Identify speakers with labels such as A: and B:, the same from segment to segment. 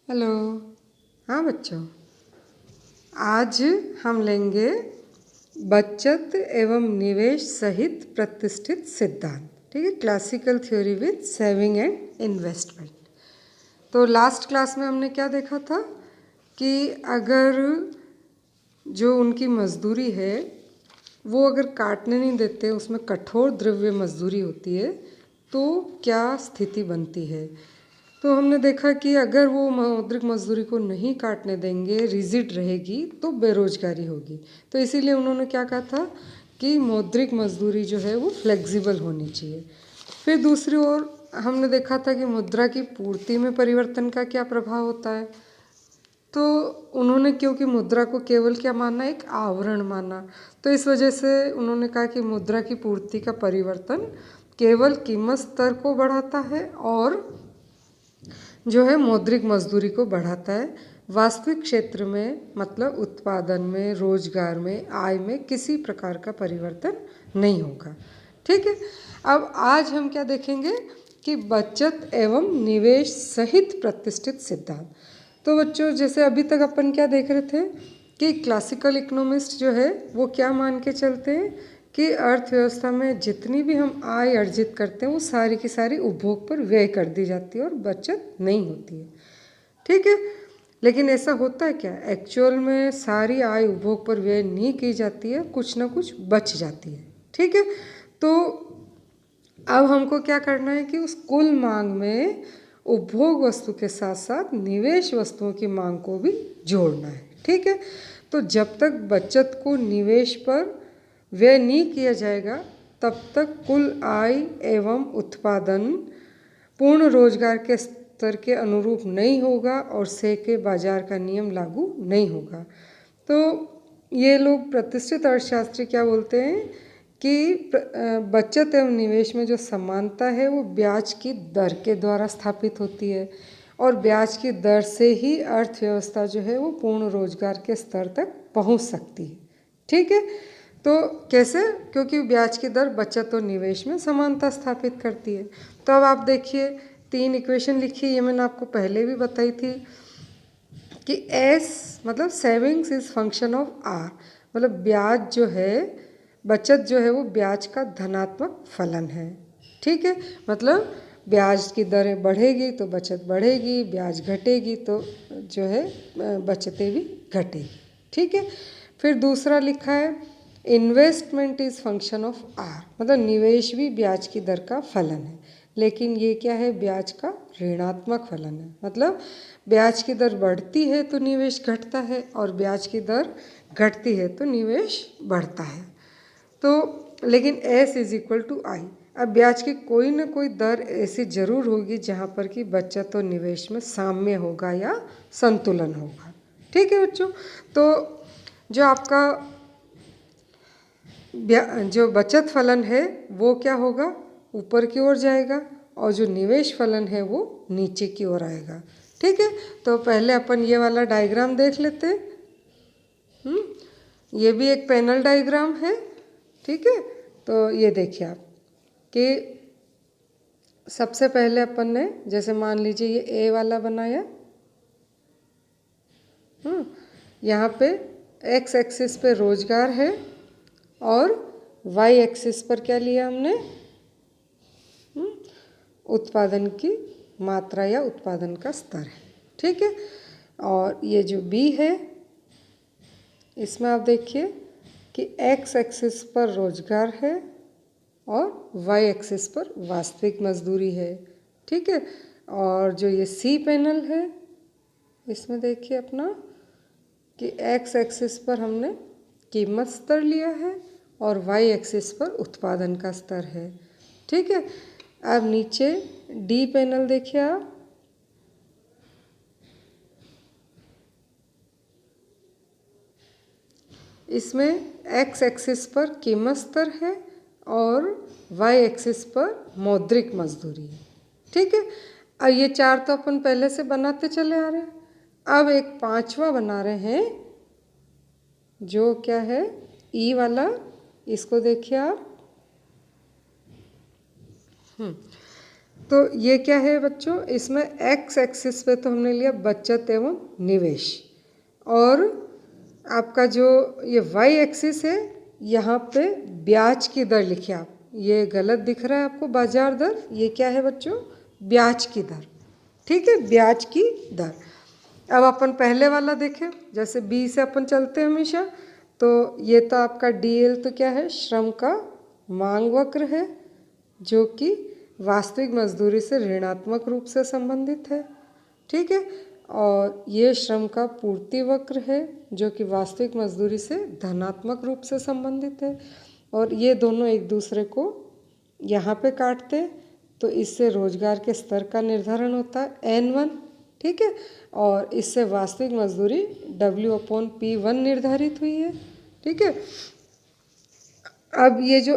A: Hello. हाँ बच्चों, आज हम लेंगे बचत एवं निवेश सहित प्रतिष्ठित सिद्धांत। ठीक है, classical theory with saving and investment. तो लास्ट क्लास में हमने क्या देखा था कि अगर जो उनकी मजदूरी है वो अगर काटने नहीं देते, उसमें कठोर द्रव्य मजदूरी होती है, तो क्या स्थिति बनती है। तो हमने देखा कि अगर वो मौद्रिक मजदूरी को नहीं काटने देंगे, रिजिड रहेगी, तो बेरोजगारी होगी। तो इसीलिए उन्होंने क्या कहा था कि मौद्रिक मजदूरी जो है वो फ्लेक्सिबल होनी चाहिए। फिर दूसरी ओर हमने देखा था कि मुद्रा की पूर्ति में परिवर्तन का क्या प्रभाव होता है। तो उन्होंने क्योंकि मुद्रा को केवल क्या माना, एक आवरण माना, तो इस वजह से उन्होंने कहा कि मुद्रा की पूर्ति का परिवर्तन केवल कीमत स्तर को बढ़ाता है और जो है मौद्रिक मजदूरी को बढ़ाता है। वास्तविक क्षेत्र में मतलब उत्पादन में, रोजगार में, आय में किसी प्रकार का परिवर्तन नहीं होगा। ठीक है, अब आज हम क्या देखेंगे कि बचत एवं निवेश सहित प्रतिष्ठित सिद्धांत। तो बच्चों, जैसे अभी तक अपन क्या देख रहे थे कि क्लासिकल इकोनॉमिस्ट जो है वो क्या मान के चलते हैं कि अर्थव्यवस्था में जितनी भी हम आय अर्जित करते हैं वो सारी की सारी उपभोग पर व्यय कर दी जाती है और बचत नहीं होती है। ठीक है, लेकिन ऐसा होता है क्या, एक्चुअल में सारी आय उपभोग पर व्यय नहीं की जाती है, कुछ ना कुछ बच जाती है। ठीक है, तो अब हमको क्या करना है कि उस कुल मांग में उपभोग वस्तु के साथ साथ निवेश वस्तुओं की मांग को भी जोड़ना है। ठीक है, तो जब तक बचत को निवेश पर व्यय नहीं किया जाएगा तब तक कुल आय एवं उत्पादन पूर्ण रोजगार के स्तर के अनुरूप नहीं होगा और के बाजार का नियम लागू नहीं होगा। तो ये लोग प्रतिष्ठित अर्थशास्त्री क्या बोलते हैं कि बचत एवं निवेश में जो समानता है वो ब्याज की दर के द्वारा स्थापित होती है और ब्याज की दर से ही अर्थव्यवस्था जो है वो पूर्ण रोजगार के स्तर तक पहुंच सकती है। ठीक है, तो कैसे, क्योंकि ब्याज की दर बचत और निवेश में समानता स्थापित करती है। तो अब आप देखिए, 3 इक्वेशन लिखी, ये मैंने आपको पहले भी बताई थी कि एस मतलब savings is function of R, मतलब ब्याज जो है, बचत जो है वो ब्याज का धनात्मक फलन है। ठीक है, मतलब ब्याज की दरें बढ़ेगी तो बचत बढ़ेगी, ब्याज घटेगी तो जो है बचतें भी घटेगी। ठीक है, फिर दूसरा लिखा है investment is function of R, मतलब निवेश भी ब्याज की दर का फलन है, लेकिन ये क्या है, ब्याज का ऋणात्मक फलन है। मतलब ब्याज की दर बढ़ती है तो निवेश घटता है और ब्याज की दर घटती है तो निवेश बढ़ता है। तो लेकिन एस इज इक्वल टू आई, अब ब्याज की कोई ना कोई दर ऐसी जरूर होगी जहाँ पर कि बचत और निवेश में साम्य होगा या संतुलन होगा। ठीक है बच्चों, तो जो आपका जो बचत फलन है वो क्या होगा, ऊपर की ओर जाएगा और जो निवेश फलन है वो नीचे की ओर आएगा। ठीक है, तो पहले अपन ये वाला डायग्राम देख लेते हैं। ये भी एक पैनल डायग्राम है। ठीक है, तो ये देखिए आप कि सबसे पहले अपन ने, जैसे मान लीजिए ये ए वाला बनाया, यहाँ पे एक्स एक्सिस पे रोजगार है और वाई एक्सिस पर क्या लिया हमने, उत्पादन की मात्रा या उत्पादन का स्तर है। ठीक है, और ये जो बी है इसमें आप देखिए कि एक्स एक्सिस पर रोजगार है और वाई एक्सिस पर वास्तविक मजदूरी है। ठीक है, और जो ये सी पैनल है इसमें देखिए अपना कि एक्स एक्सिस पर हमने कीमत स्तर लिया है और वाई एक्सिस पर उत्पादन का स्तर है। ठीक है, अब नीचे डी पैनल देखिए आप, इसमें एक्स एक्सिस पर कीमत स्तर है और वाई एक्सिस पर मौद्रिक मजदूरी है। ठीक है, और ये 4 तो अपन पहले से बनाते चले आ रहे हैं। अब एक 5वां बना रहे हैं जो क्या है, ई वाला, इसको देखिए आप। तो ये क्या है बच्चों, इसमें एक्स एक्सिस पे तो हमने लिया बचत एवं निवेश, और आपका जो ये वाई एक्सिस है यहाँ पे ब्याज की दर लिखी आप, ये गलत दिख रहा है आपको बाजार दर, ये क्या है बच्चों, ब्याज की दर। ठीक है, ब्याज की दर। अब अपन पहले वाला देखें, जैसे बी से अपन चलते हैं हमेशा, तो ये तो आपका डीएल तो क्या है, श्रम का मांग वक्र है, जो कि वास्तविक मजदूरी से ऋणात्मक रूप से संबंधित है। ठीक है, और ये श्रम का पूर्ति वक्र है, जो कि वास्तविक मजदूरी से धनात्मक रूप से संबंधित है, और ये दोनों एक दूसरे को यहाँ पे काटते हैं, तो इससे रोजगार के स्तर का निर्धारण होता है N1। ठीक है, और इससे वास्तविक मजदूरी W/P1 निर्धारित हुई है। ठीक है, अब ये जो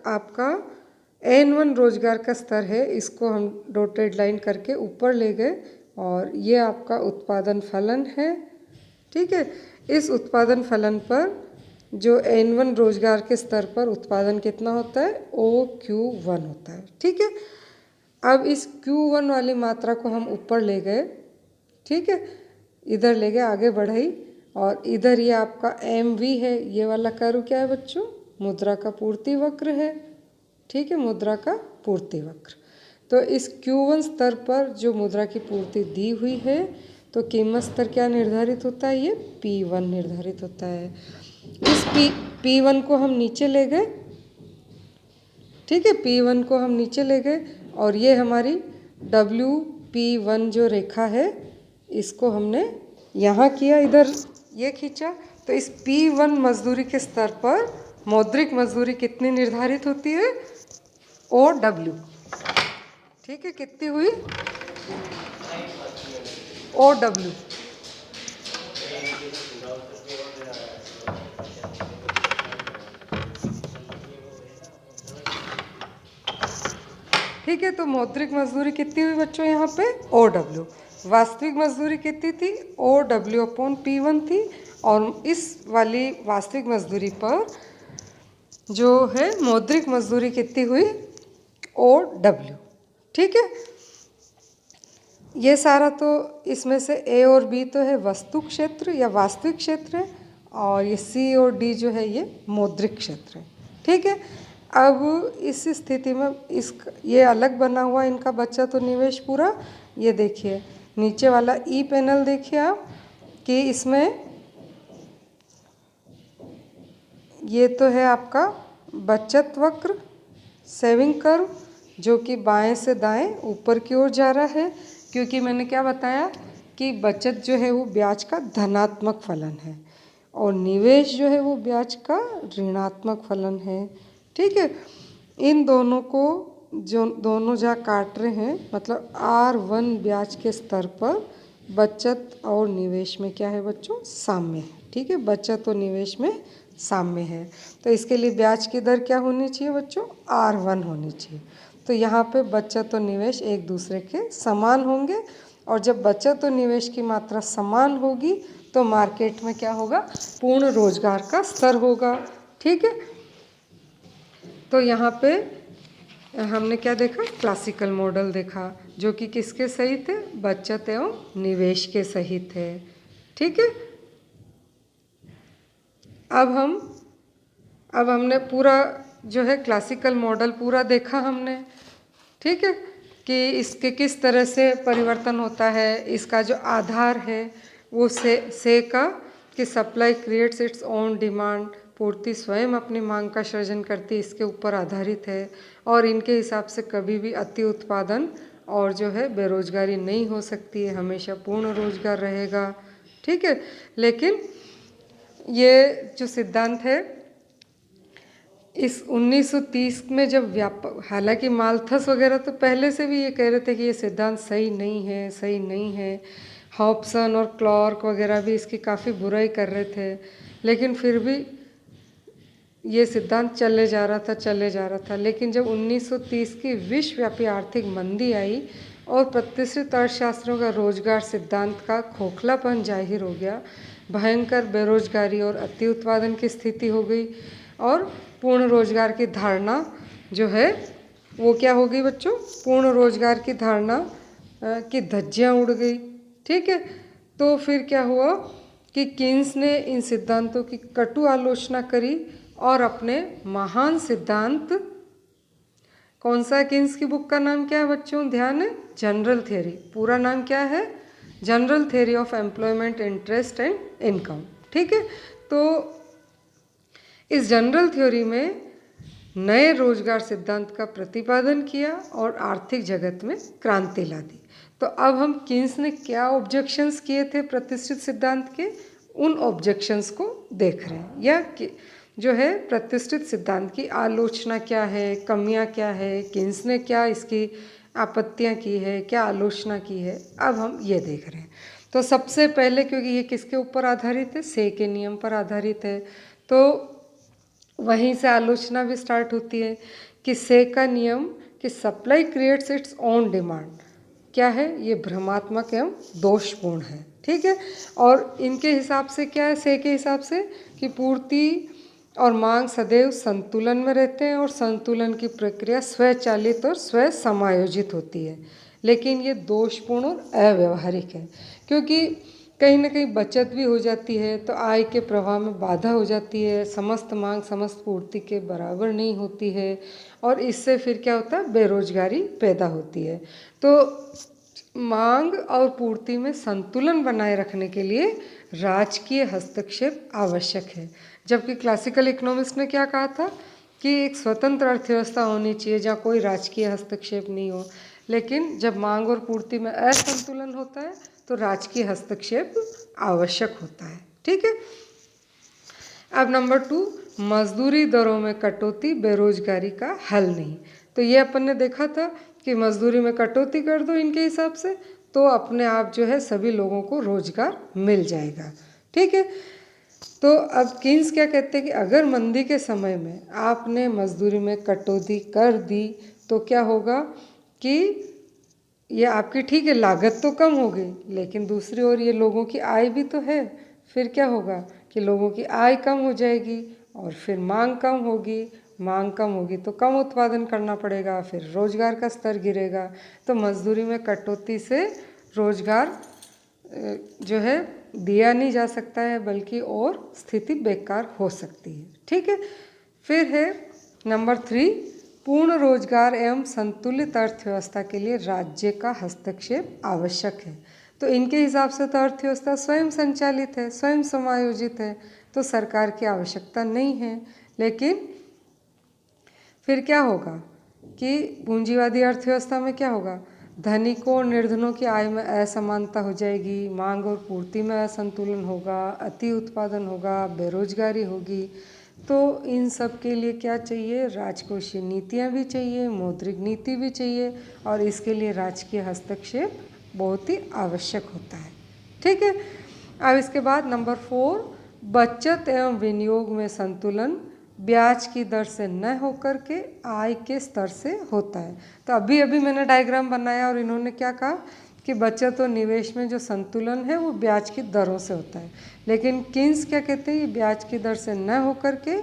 A: आपका N1 रोजगार का स्तर है, इसको हम डॉटेड लाइन करके ऊपर ले गए, और ये आपका उत्पादन फलन है। ठीक है, इस उत्पादन फलन पर जो N1 रोजगार के स्तर पर उत्पादन कितना होता है, OQ1 होता है। ठीक है, अब इस Q1 वाली मात्रा को हम ऊपर ले गए। ठीक है, इधर ले गए, आगे बढ़ाई, और इधर ये आपका MV है, ये वाला कर्व क्या है बच्चों, मुद्रा का पूर्ति वक्र है। ठीक है, मुद्रा का पूर्ति वक्र। तो इस Q1 स्तर पर जो मुद्रा की पूर्ति दी हुई है, तो कीमत स्तर क्या निर्धारित होता है, ये P1 निर्धारित होता है। इस P1 को हम नीचे ले गए। ठीक है, P1 को हम नीचे ले गए, और ये हमारी WP1 जो रेखा है, इसको हमने यहाँ किया, इधर ये खींचा, तो इस P1 मजदूरी के स्तर पर मौद्रिक मजदूरी कितनी निर्धारित होती है, OW। ठीक है, कितनी हुई, OW। ठीक है, तो मौद्रिक मजदूरी कितनी हुई बच्चों यहाँ पे, OW। वास्तविक मजदूरी कितनी थी, OW/P1 थी, और इस वाली वास्तविक मजदूरी पर जो है मौद्रिक मजदूरी कितनी हुई, OW। ठीक है, ये सारा तो इसमें से A और B तो है वस्तु क्षेत्र या वास्तविक क्षेत्र है, और ये C और D जो है ये मौद्रिक क्षेत्र है। ठीक है, अब इस स्थिति में ये अलग बना हुआ इनका बचत और निवेश पूरा, ये देखिए नीचे वाला ई पैनल देखिए आप, कि इसमें ये तो है आपका बचत वक्र, सेविंग कर्व, जो कि बाएं से दाएं ऊपर की ओर जा रहा है, क्योंकि मैंने क्या बताया कि बचत जो है वो ब्याज का धनात्मक फलन है, और निवेश जो है वो ब्याज का ऋणात्मक फलन है। ठीक है, इन दोनों को जो दोनों जहाँ काट रहे हैं, मतलब R1 ब्याज के स्तर पर बचत और निवेश में क्या है बच्चों, साम्य है। ठीक है, बचत और निवेश में साम्य है, तो इसके लिए ब्याज की दर क्या होनी चाहिए बच्चों, R1 होनी चाहिए। तो यहाँ पे बचत और निवेश एक दूसरे के समान होंगे, और जब बचत और निवेश की मात्रा समान होगी तो मार्केट में क्या होगा, पूर्ण रोजगार का स्तर होगा। ठीक है, तो यहाँ पे हमने क्या देखा, क्लासिकल मॉडल देखा, जो कि किसके सहित है, बचत एवं निवेश के सहित है। ठीक है, अब हमने पूरा जो है क्लासिकल मॉडल पूरा देखा हमने। ठीक है, कि इसके किस तरह से परिवर्तन होता है, इसका जो आधार है वो से का कि supply creates its own demand, पूर्ति स्वयं अपनी मांग का सृजन करती, इसके ऊपर आधारित है, और इनके हिसाब से कभी भी अति उत्पादन और जो है बेरोजगारी नहीं हो सकती है, हमेशा पूर्ण रोजगार रहेगा। ठीक है, लेकिन ये जो सिद्धांत है इस 1930 में जब हालांकि माल्थस वगैरह तो पहले से भी ये कह रहे थे कि ये सिद्धांत सही नहीं है, सही नहीं है। हॉब्सन और क्लार्क वगैरह भी इसकी काफ़ी बुराई कर रहे थे, लेकिन फिर भी ये सिद्धांत चले जा रहा था। लेकिन जब 1930 की विश्वव्यापी आर्थिक मंदी आई और प्रतिष्ठित अर्थशास्त्रियों का रोजगार सिद्धांत का खोखलापन जाहिर हो गया, भयंकर बेरोजगारी और अति उत्पादन की स्थिति हो गई, और पूर्ण रोजगार की धारणा जो है वो क्या हो गई बच्चों, पूर्ण रोजगार की धारणा की धज्जियाँ उड़ गई। ठीक है, तो फिर क्या हुआ कि कीन्स ने इन सिद्धांतों की कटु आलोचना करी और अपने महान सिद्धांत, कौन सा कीन्स की बुक का नाम क्या है बच्चों, ध्यान है, जनरल थियरी, पूरा नाम क्या है, general theory of employment, interest and income. ठीक है, तो इस जनरल थ्योरी में नए रोजगार सिद्धांत का प्रतिपादन किया और आर्थिक जगत में क्रांति ला दी। तो अब हम कीन्स ने क्या ऑब्जेक्शंस किए थे प्रतिष्ठित सिद्धांत के, उन ऑब्जेक्शंस को देख रहे हैं, या जो है प्रतिष्ठित सिद्धांत की आलोचना क्या है, कमियां क्या है, कीन्स ने क्या इसकी आपत्तियां की है, क्या आलोचना की है, अब हम ये देख रहे हैं। तो सबसे पहले, क्योंकि ये किसके ऊपर आधारित है, से के नियम पर आधारित है, तो वहीं से आलोचना भी स्टार्ट होती है कि से का नियम कि supply creates its own demand क्या है, ये भ्रमात्मक एवं दोषपूर्ण है। ठीक है, और इनके हिसाब से क्या है, से के हिसाब से कि पूर्ति और मांग सदैव संतुलन में रहते हैं और संतुलन की प्रक्रिया स्वचालित और स्व समायोजित होती है, लेकिन ये दोषपूर्ण और अव्यवहारिक है, क्योंकि कहीं ना कहीं बचत भी हो जाती है तो आय के प्रवाह में बाधा हो जाती है, समस्त मांग समस्त पूर्ति के बराबर नहीं होती है और इससे फिर क्या होता है, बेरोजगारी पैदा होती है। तो मांग और पूर्ति में संतुलन बनाए रखने के लिए राजकीय हस्तक्षेप आवश्यक है, जबकि क्लासिकल इकोनॉमिक्स ने क्या कहा था कि एक स्वतंत्र अर्थव्यवस्था होनी चाहिए जहाँ कोई राजकीय हस्तक्षेप नहीं हो, लेकिन जब मांग और पूर्ति में असंतुलन होता है तो राजकीय हस्तक्षेप आवश्यक होता है। ठीक है, अब नंबर 2, मजदूरी दरों में कटौती बेरोजगारी का हल नहीं। तो ये अपन ने देखा था कि मजदूरी में कटौती कर दो इनके हिसाब से तो अपने आप जो है सभी लोगों को रोजगार मिल जाएगा। ठीक है, तो अब कीन्स क्या कहते हैं कि अगर मंदी के समय में आपने मजदूरी में कटौती कर दी तो क्या होगा कि ये आपकी ठीक है लागत तो कम होगी, लेकिन दूसरी ओर ये लोगों की आय भी तो है, फिर क्या होगा कि लोगों की आय कम हो जाएगी और फिर मांग कम होगी, मांग कम होगी तो कम उत्पादन करना पड़ेगा, फिर रोजगार का स्तर गिरेगा। तो मजदूरी में कटौती से रोजगार जो है दिया नहीं जा सकता है, बल्कि और स्थिति बेकार हो सकती है। ठीक है, फिर है नंबर 3, पूर्ण रोजगार एवं संतुलित अर्थव्यवस्था के लिए राज्य का हस्तक्षेप आवश्यक है। तो इनके हिसाब से तो अर्थव्यवस्था स्वयं संचालित है, स्वयं समायोजित है, तो सरकार की आवश्यकता नहीं है। लेकिन फिर क्या होगा कि पूंजीवादी अर्थव्यवस्था में क्या होगा, धनिकों और निर्धनों की आय में असमानता हो जाएगी, मांग और पूर्ति में असंतुलन होगा, अति उत्पादन होगा, बेरोजगारी होगी। तो इन सब के लिए क्या चाहिए, राजकोषीय नीतियाँ भी चाहिए, मौद्रिक नीति भी चाहिए और इसके लिए राजकीय हस्तक्षेप बहुत ही आवश्यक होता है। ठीक है, अब इसके बाद नंबर 4, बचत एवं विनियोग में संतुलन ब्याज की दर से न होकर के आय के स्तर से होता है। तो अभी अभी मैंने डायग्राम बनाया और इन्होंने क्या कहा कि बचत और निवेश में जो संतुलन है वो ब्याज की दरों से होता है, लेकिन कीन्स क्या कहते हैं, ये ब्याज की दर से न होकर के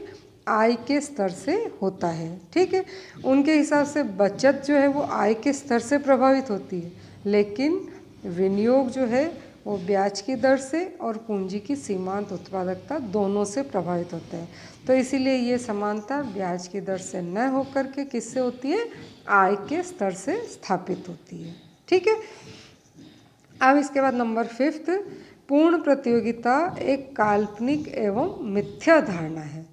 A: आय के स्तर से होता है। ठीक है, उनके हिसाब से बचत जो है वो आय के स्तर से प्रभावित होती है, लेकिन विनियोग जो है वो ब्याज की दर से और पूंजी की सीमांत उत्पादकता दोनों से प्रभावित होता है। तो इसीलिए ये समानता ब्याज की दर से न होकर के किससे होती है, आय के स्तर से स्थापित होती है। ठीक है, अब इसके बाद नंबर 5, पूर्ण प्रतियोगिता एक काल्पनिक एवं मिथ्या धारणा है।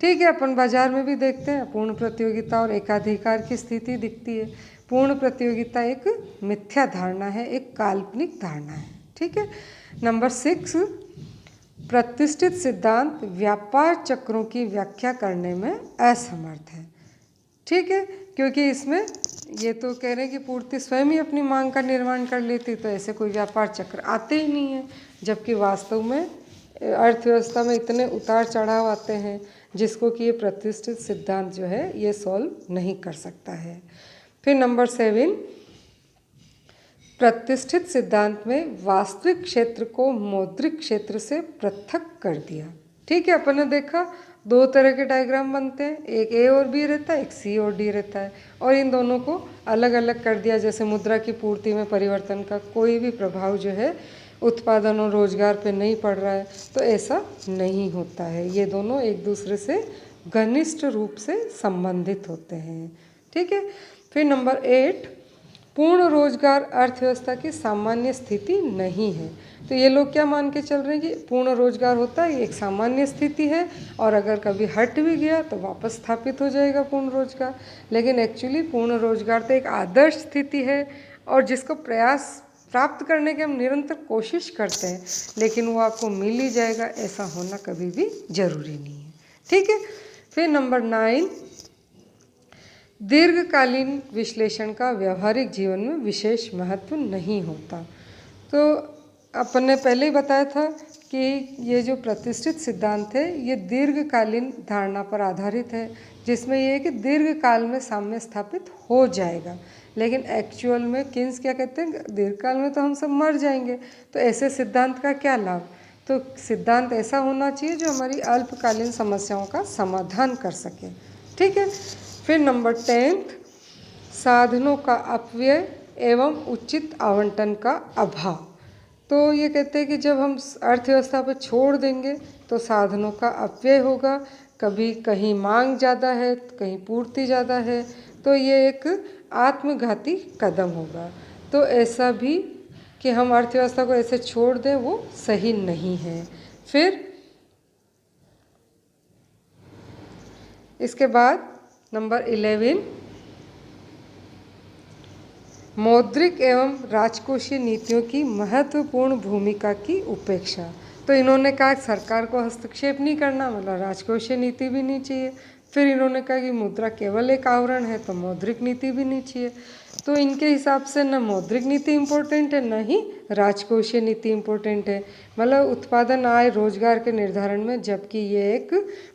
A: ठीक है, अपन बाजार में भी देखते हैं पूर्ण प्रतियोगिता और एकाधिकार की स्थिति दिखती है। पूर्ण प्रतियोगिता एक मिथ्या धारणा है, एक काल्पनिक धारणा है। ठीक है, नंबर 6, प्रतिष्ठित सिद्धांत व्यापार चक्रों की व्याख्या करने में असमर्थ है। ठीक है, क्योंकि इसमें ये तो कह रहे हैं कि पूर्ति स्वयं ही अपनी मांग का निर्माण कर लेती, तो ऐसे कोई व्यापार चक्र आते ही नहीं है, जबकि वास्तव में अर्थव्यवस्था में इतने उतार चढ़ाव आते हैं जिसको कि ये प्रतिष्ठित सिद्धांत जो है ये सॉल्व नहीं कर सकता है। फिर नंबर 7, प्रतिष्ठित सिद्धांत में वास्तविक क्षेत्र को मौद्रिक क्षेत्र से पृथक कर दिया। ठीक है, अपन ने देखा दो तरह के डायग्राम बनते हैं, एक ए और बी रहता है, एक सी और डी रहता है, और इन दोनों को अलग अलग कर दिया। जैसे मुद्रा की पूर्ति में परिवर्तन का कोई भी प्रभाव जो है उत्पादन और रोजगार पे नहीं पड़ रहा है, तो ऐसा नहीं होता है। ये दोनों एक दूसरे से घनिष्ठ रूप से संबंधित होते हैं। ठीक है। फिर नंबर 8, पूर्ण रोजगार अर्थव्यवस्था की सामान्य स्थिति नहीं है। तो ये लोग क्या मान के चल रहे हैं कि पूर्ण रोजगार होता है, ये एक सामान्य स्थिति है, और अगर कभी हट भी गया तो वापस स्थापित हो जाएगा पूर्ण रोजगार। लेकिन एक्चुअली पूर्ण रोजगार तो एक आदर्श स्थिति है, और जिसको प्रयास प्राप्त करने की हम निरंतर कोशिश करते हैं, लेकिन वो आपको मिल ही जाएगा, ऐसा होना कभी भी जरूरी नहीं है। ठीक है। फिर नंबर 9, दीर्घकालीन विश्लेषण का व्यावहारिक जीवन में विशेष महत्व नहीं होता। तो अपन ने पहले ही बताया था कि ये जो प्रतिष्ठित सिद्धांत है ये दीर्घकालीन धारणा पर आधारित है, जिसमें ये है कि दीर्घकाल में साम्य स्थापित हो जाएगा। लेकिन एक्चुअल में किन्स क्या कहते हैं, दीर्घकाल में तो हम सब मर जाएंगे, तो ऐसे सिद्धांत का क्या लाभ। तो सिद्धांत ऐसा होना चाहिए जो हमारी अल्पकालीन समस्याओं का समाधान कर सके। ठीक है। फिर नंबर 10, साधनों का अपव्यय एवं उचित आवंटन का अभाव। तो ये कहते हैं कि जब हम अर्थव्यवस्था पर छोड़ देंगे तो साधनों का अपव्यय होगा, कभी कहीं मांग ज़्यादा है, कहीं पूर्ति ज़्यादा है, तो ये एक आत्मघाती कदम होगा। तो ऐसा भी कि हम अर्थव्यवस्था को ऐसे छोड़ दें वो सही नहीं है। फिर इसके बाद नंबर 11, मौद्रिक एवं राजकोषीय नीतियों की महत्वपूर्ण भूमिका की उपेक्षा। तो इन्होंने कहा सरकार को हस्तक्षेप नहीं करना, मतलब राजकोषीय नीति भी नहीं चाहिए। फिर इन्होंने कहा कि मुद्रा केवल एक आवरण है, तो मौद्रिक नीति भी नहीं चाहिए। तो इनके हिसाब से न मौद्रिक नीति इम्पोर्टेंट है, न ही राजकोषीय नीति इम्पोर्टेंट है, मतलब उत्पादन, आय, रोजगार के निर्धारण में, जबकि ये एक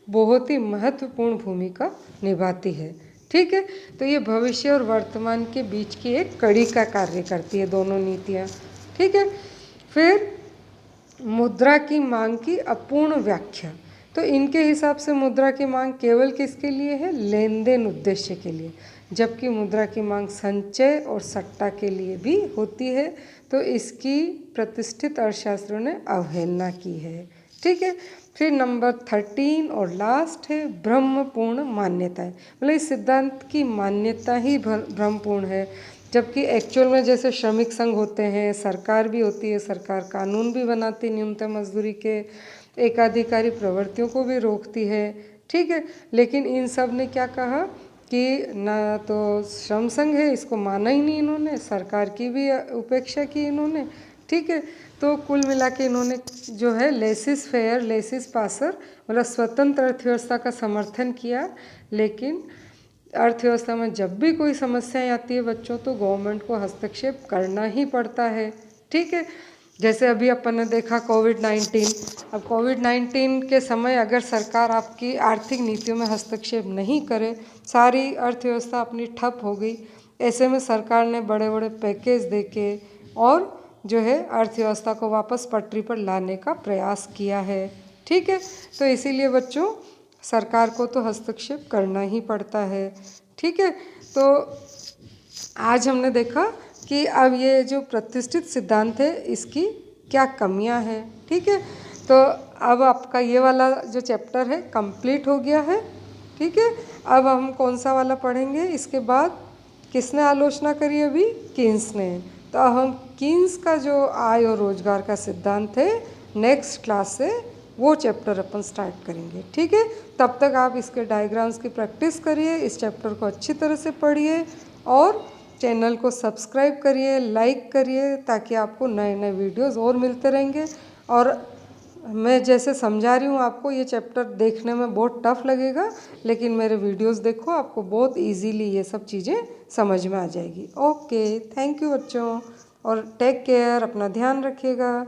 A: बहुत ही महत्वपूर्ण भूमिका निभाती है। ठीक है। तो ये भविष्य और वर्तमान के बीच की एक कड़ी का कार्य करती है दोनों नीतियाँ। ठीक है। फिर मुद्रा की मांग की अपूर्ण व्याख्या। तो इनके हिसाब से मुद्रा की मांग केवल किसके लिए है, लेन देन उद्देश्य के लिए, जबकि मुद्रा की मांग संचय और सट्टा के लिए भी होती है। तो इसकी प्रतिष्ठित अर्थशास्त्रियों ने अवहेलना की है। ठीक है। फिर नंबर 13 और लास्ट है भ्रमपूर्ण मान्यताएं। मतलब इस सिद्धांत की मान्यता ही भ्रमपूर्ण है, जबकि एक्चुअल में जैसे श्रमिक संघ होते हैं, सरकार भी होती है, सरकार कानून भी बनाती है न्यूनतम मजदूरी के, एकाधिकारी प्रवृत्तियों को भी रोकती है। ठीक है। लेकिन इन सब ने क्या कहा कि ना तो श्रम संघ है, इसको माना ही नहीं इन्होंने, सरकार की भी उपेक्षा की इन्होंने। ठीक है। तो कुल मिला के इन्होंने जो है लेसिस फेयर लेसिस पासर, मतलब स्वतंत्र अर्थव्यवस्था का समर्थन किया। लेकिन अर्थव्यवस्था में जब भी कोई समस्याएं आती है बच्चों, तो गवर्नमेंट को हस्तक्षेप करना ही पड़ता है। ठीक है। जैसे अभी अपन ने देखा कोविड-19। अब कोविड-19 के समय अगर सरकार आपकी आर्थिक नीतियों में हस्तक्षेप नहीं करे, सारी अर्थव्यवस्था अपनी ठप हो गई। ऐसे में सरकार ने बड़े बड़े पैकेज देके और जो है अर्थव्यवस्था को वापस पटरी पर लाने का प्रयास किया है। ठीक है। तो इसीलिए बच्चों सरकार को तो हस्तक्षेप करना ही पड़ता है। ठीक है। तो आज हमने देखा कि अब ये जो प्रतिष्ठित सिद्धांत है इसकी क्या कमियां हैं। ठीक है। तो अब आपका ये वाला जो चैप्टर है कंप्लीट हो गया है। ठीक है। अब हम कौन सा वाला पढ़ेंगे इसके बाद, किसने आलोचना करी अभी, किन्स ने। तो अब हम किन्स का जो आय और रोजगार का सिद्धांत है नेक्स्ट क्लास से वो चैप्टर अपन स्टार्ट करेंगे। ठीक है। तब तक आप इसके डायग्राम्स की प्रैक्टिस करिए, इस चैप्टर को अच्छी तरह से पढ़िए और चैनल को सब्सक्राइब करिए, लाइक करिए, ताकि आपको नए नए वीडियोस और मिलते रहेंगे। और मैं जैसे समझा रही हूँ आपको, ये चैप्टर देखने में बहुत टफ लगेगा, लेकिन मेरे वीडियोस देखो, आपको बहुत इजीली ये सब चीज़ें समझ में आ जाएगी। ओके, थैंक यू बच्चों, और टेक केयर, अपना ध्यान रखिएगा।